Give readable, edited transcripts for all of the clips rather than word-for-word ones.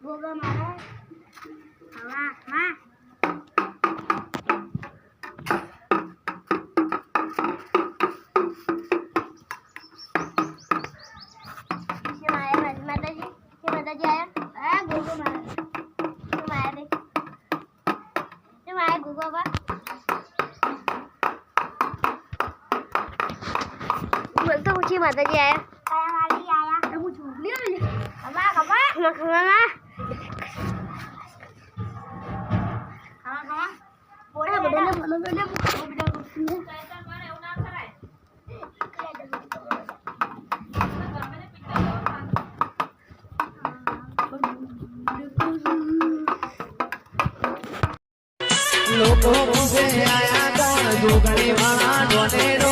गोगा मारा हवा मां माताजी आया गोगो मारा आया देख आया गोगो बा बोलता पूछिए माताजी आया वाली आया तो कुछ नहीं है हवा हवा हवा बोला बेटा बोलो बेटा बेटा कैसा मारे એવું ના કરાય લોકો પૂછે આયા કોણ જોગણી વાળા ડોનેરો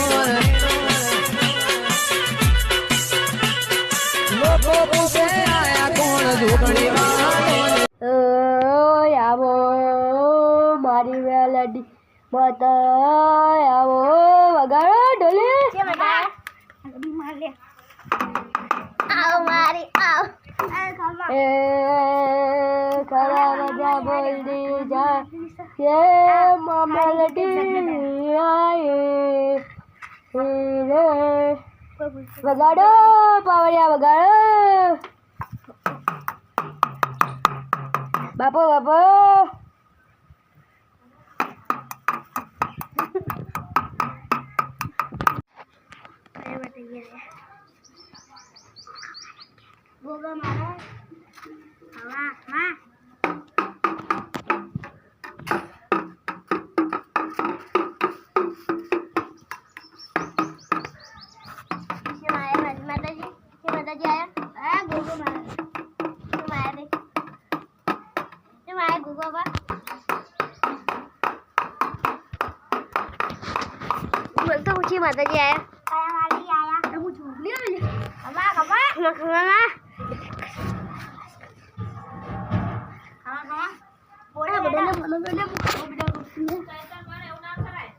લોકો પૂછે આયા કોણ જોગણી વાળા આવો મારી વેલડી માતા આવો વગાડો ઢોલે કે બટા માર લે આવ મારી આવ એ ખરા રજા બોલ દી જા ये मामलडी आए रे वगाड़ो पावड़िया वगाड़ो बापो बापो गोगा मारा हवा मां माताजी आया गोगो मारा आया देख आया गोगो बा बोलता पूछिए माताजी आया वाली आया तो कुछ नहीं है हवा हवा हवा बोला बेटा बोलो बेटा कैसा मारे એવું ના કરાય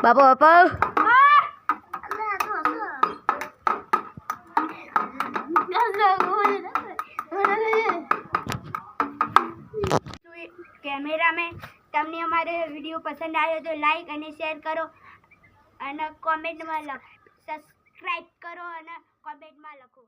बापा बापा कैमरा में तमने हमारे वीडियो पसंद आए तो लाइक और शेयर करो और कमेंट में सब्सक्राइब करो और कमेंट में लखो।